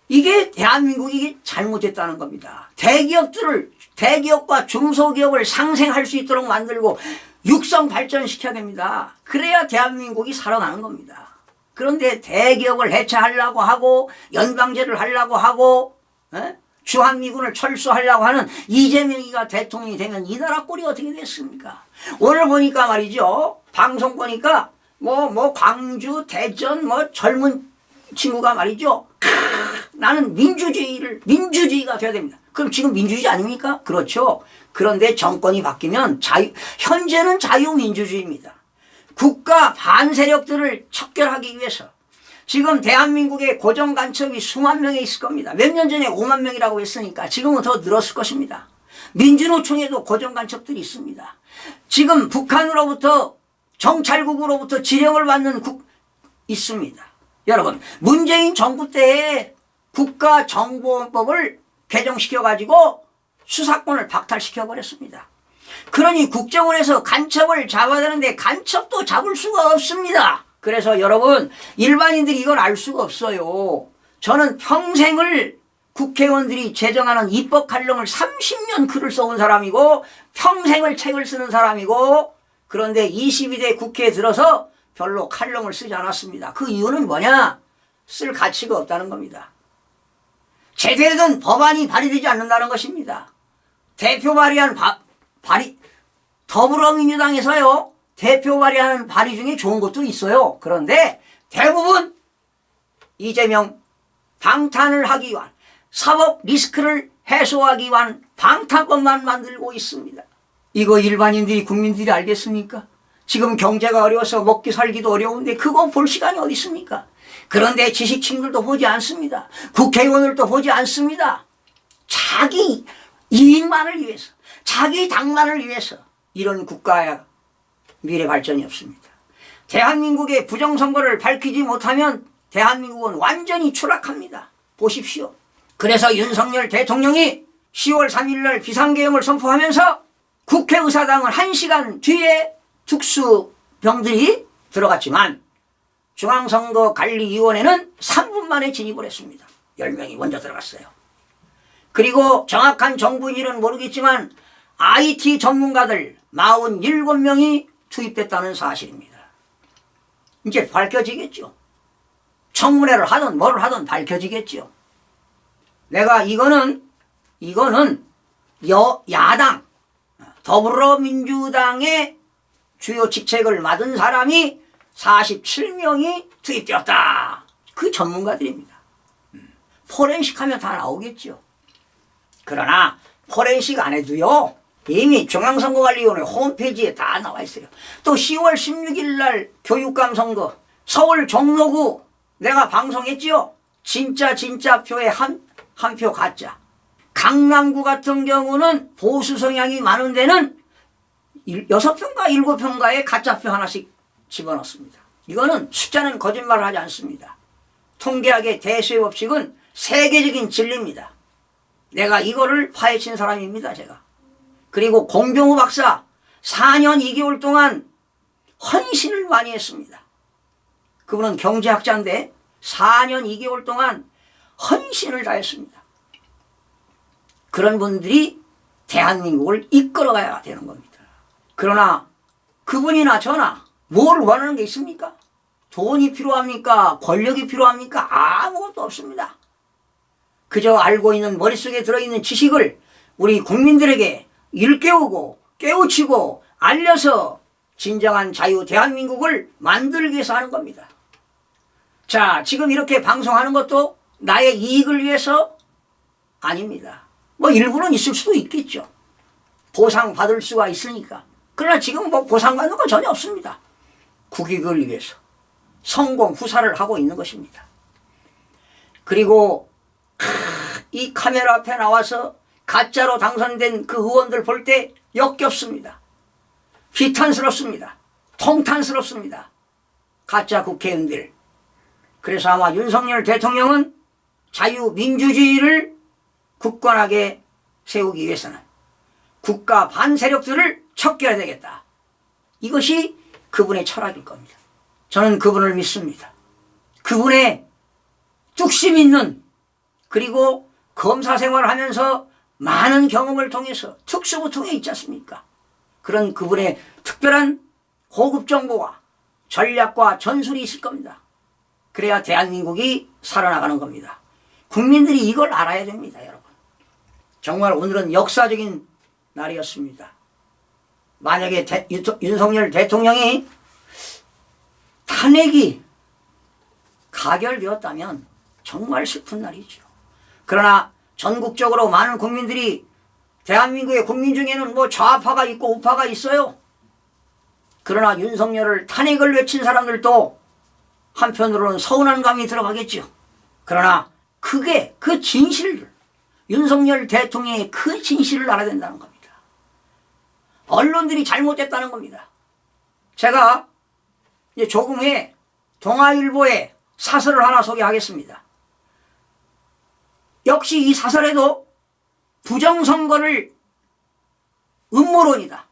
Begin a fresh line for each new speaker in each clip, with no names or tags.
이게 대한민국이 잘못했다는 겁니다. 대기업과 중소기업을 상생할 수 있도록 만들고 육성 발전시켜야 됩니다. 그래야 대한민국이 살아나는 겁니다. 그런데 대기업을 해체하려고 하고 연방제를 하려고 하고 주한미군을 철수하려고 하는 이재명이가 대통령이 되면 이 나라 꼴이 어떻게 됐습니까? 오늘 보니까 말이죠. 방송 보니까 광주, 대전 젊은 친구가 말이죠. 나는 민주주의가 돼야 됩니다. 그럼 지금 민주주의 아닙니까? 그렇죠. 그런데 정권이 바뀌면 현재는 자유민주주의입니다. 국가 반세력들을 척결하기 위해서 지금 대한민국의 고정간첩이 수만 명에 있을 겁니다. 몇 년 전에 5만 명이라고 했으니까 지금은 더 늘었을 것입니다. 민주노총에도 고정간첩들이 있습니다. 지금 북한으로부터 정찰국으로부터 지령을 받는 있습니다. 여러분, 문재인 정부 때에 국가정보원법을 개정시켜가지고 수사권을 박탈시켜버렸습니다. 그러니 국정원에서 간첩을 잡아야 되는데 간첩도 잡을 수가 없습니다. 그래서 여러분, 일반인들이 이걸 알 수가 없어요. 저는 평생을 국회의원들이 제정하는 입법 칼럼을 30년 글을 써온 사람이고 평생을 책을 쓰는 사람이고 그런데 22대 국회에 들어서 별로 칼럼을 쓰지 않았습니다. 그 이유는 뭐냐? 쓸 가치가 없다는 겁니다. 제대로 된 법안이 발의되지 않는다는 것입니다. 대표 발의한 더불어민주당에서요. 대표 발의하는 발의 중에 좋은 것도 있어요. 그런데 대부분 이재명 방탄을 하기 위한 사법 리스크를 해소하기 위한 방탄법만 만들고 있습니다. 이거 일반인들이 국민들이 알겠습니까? 지금 경제가 어려워서 먹기 살기도 어려운데 그거 볼 시간이 어디 있습니까? 그런데 지식층들도 보지 않습니다. 국회의원들도 보지 않습니다. 자기 이익만을 위해서, 자기 당만을 위해서 이런 국가의 미래 발전이 없습니다. 대한민국의 부정선거를 밝히지 못하면 대한민국은 완전히 추락합니다. 보십시오. 그래서 윤석열 대통령이 10월 3일 날 비상계엄을 선포하면서 국회의사당은 1시간 뒤에 특수병들이 들어갔지만 중앙선거관리위원회는 3분 만에 진입을 했습니다. 10명이 먼저 들어갔어요. 그리고 정확한 정부인지는 모르겠지만 IT 전문가들 47명이 투입됐다는 사실입니다. 이제 밝혀지겠죠. 청문회를 하든 뭘 하든 밝혀지겠죠. 내가 이거는 야당 더불어민주당의 주요 직책을 맡은 사람이 47명이 투입되었다. 그 전문가들입니다. 포렌식 하면 다 나오겠죠. 그러나 포렌식 안 해도요. 이미 중앙선거관리위원회 홈페이지에 다 나와 있어요. 또 10월 16일 날 교육감 선거 서울 종로구 내가 방송했지요. 진짜 표에 한 표 가짜. 강남구 같은 경우는 보수 성향이 많은 데는 6표인가 7표인가에 가짜표 하나씩 집어넣습니다. 이거는 숫자는 거짓말을 하지 않습니다. 통계학의 대수의 법칙은 세계적인 진리입니다. 내가 이거를 파헤친 사람입니다. 제가. 그리고 공병우 박사 4년 2개월 동안 헌신을 많이 했습니다. 그분은 경제학자인데 4년 2개월 동안 헌신을 다했습니다. 그런 분들이 대한민국을 이끌어가야 되는 겁니다. 그러나 그분이나 저나 뭘 원하는 게 있습니까? 돈이 필요합니까? 권력이 필요합니까? 아무것도 없습니다. 그저 알고 있는 머릿속에 들어있는 지식을 우리 국민들에게 일깨우고 깨우치고 알려서 진정한 자유 대한민국을 만들기 위해서 하는 겁니다. 자, 지금 이렇게 방송하는 것도 나의 이익을 위해서 아닙니다. 일부는 있을 수도 있겠죠. 보상받을 수가 있으니까. 그러나 지금 보상받는 거 전혀 없습니다. 국익을 위해서 성공 후사를 하고 있는 것입니다. 그리고 이 카메라 앞에 나와서 가짜로 당선된 그 의원들 볼 때 역겹습니다. 비탄스럽습니다. 통탄스럽습니다. 가짜 국회의원들. 그래서 아마 윤석열 대통령은 자유민주주의를 굳건하게 세우기 위해서는 국가 반세력들을 척결해야 되겠다. 이것이 그분의 철학일 겁니다. 저는 그분을 믿습니다. 그분의 뚝심 있는 그리고 검사 생활을 하면서 많은 경험을 통해서 특수부통에 있지 않습니까? 그런 그분의 특별한 고급 정보와 전략과 전술이 있을 겁니다. 그래야 대한민국이 살아나가는 겁니다. 국민들이 이걸 알아야 됩니다, 여러분. 정말 오늘은 역사적인 날이었습니다. 만약에 윤석열 대통령이 탄핵이 가결되었다면 정말 슬픈 날이죠. 그러나 전국적으로 많은 국민들이 대한민국의 국민 중에는 뭐 좌파가 있고 우파가 있어요. 그러나 윤석열을 탄핵을 외친 사람들도 한편으로는 서운한 감이 들어가겠죠. 그러나 그게 그 진실을 윤석열 대통령의 그 진실을 알아야 된다는 겁니다. 언론들이 잘못됐다는 겁니다. 제가 이제 조금 후에 동아일보의 사설을 하나 소개하겠습니다. 역시 이 사설에도 부정선거를 음모론이다.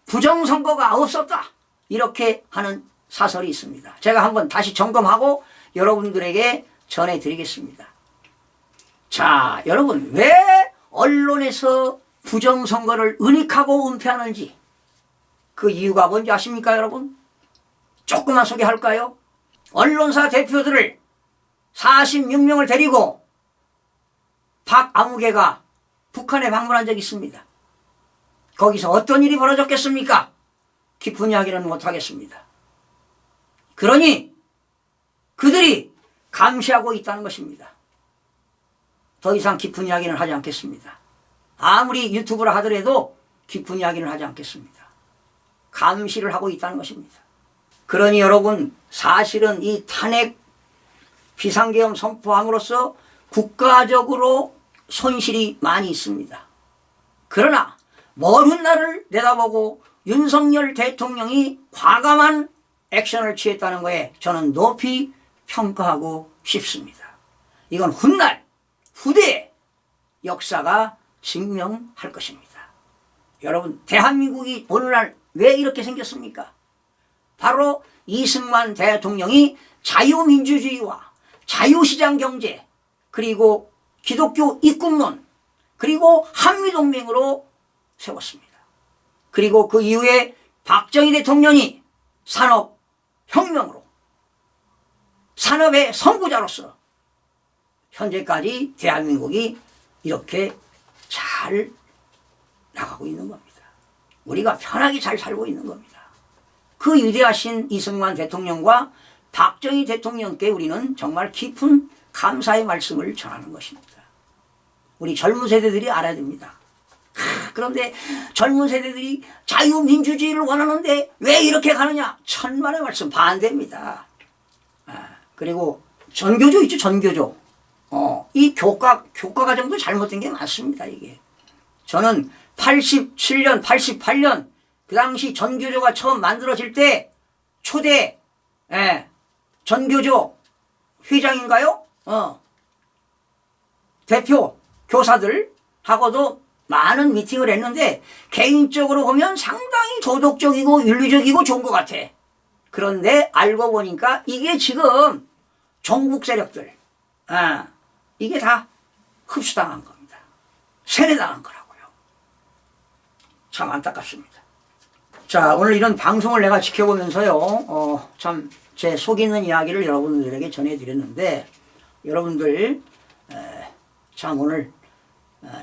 부정선거가 없었다. 이렇게 하는 사설이 있습니다. 제가 한번 다시 점검하고 여러분들에게 전해드리겠습니다. 자, 여러분, 왜 언론에서 부정선거를 은닉하고 은폐하는지 그 이유가 뭔지 아십니까, 여러분? 조금만 소개할까요? 언론사 대표들을 46명을 데리고 박아무개가 북한에 방문한 적이 있습니다. 거기서 어떤 일이 벌어졌겠습니까? 깊은 이야기는 못하겠습니다. 그러니 그들이 감시하고 있다는 것입니다. 더 이상 깊은 이야기는 하지 않겠습니다. 아무리 유튜브를 하더라도 깊은 이야기는 하지 않겠습니다. 감시를 하고 있다는 것입니다. 그러니 여러분, 사실은 이 탄핵 비상계엄 선포함으로써 국가적으로 손실이 많이 있습니다. 그러나 먼 훗날을 내다보고 윤석열 대통령이 과감한 액션을 취했다는 거에 저는 높이 평가하고 싶습니다. 이건 훗날 후대의 역사가 증명할 것입니다. 여러분, 대한민국이 오늘날 왜 이렇게 생겼습니까? 바로 이승만 대통령이 자유민주주의와 자유시장 경제, 그리고 기독교 입국론, 그리고 한미동맹으로 세웠습니다. 그리고 그 이후에 박정희 대통령이 산업혁명으로 산업의 선구자로서 현재까지 대한민국이 이렇게 잘 나가고 있는 겁니다. 우리가 편하게 잘 살고 있는 겁니다. 그 위대하신 이승만 대통령과 박정희 대통령께 우리는 정말 깊은 감사의 말씀을 전하는 것입니다. 우리 젊은 세대들이 알아야 됩니다. 그런데 젊은 세대들이 자유민주주의를 원하는데 왜 이렇게 가느냐? 천만의 말씀 반대입니다. 그리고 전교조 있죠, 전교조. 이 교과 과정도 잘못된 게 많습니다, 이게. 저는 87년, 88년, 그 당시 전교조가 처음 만들어질 때 초대, 전교조 회장인가요? 대표 교사들하고도 많은 미팅을 했는데 개인적으로 보면 상당히 도덕적이고 윤리적이고 좋은 것 같아. 그런데 알고 보니까 이게 지금 종북 세력들, 이게 다 흡수당한 겁니다. 세뇌당한 거라고요. 참 안타깝습니다. 자, 오늘 이런 방송을 내가 지켜보면서요, 참 제 속 있는 이야기를 여러분들에게 전해드렸는데, 여러분들 참 오늘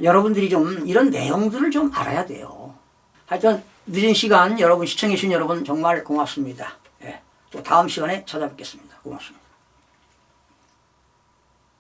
여러분들이 좀 이런 내용들을 좀 알아야 돼요. 하여튼 늦은 시간 여러분 시청해주신 여러분 정말 고맙습니다. 또 다음 시간에 찾아뵙겠습니다. 고맙습니다.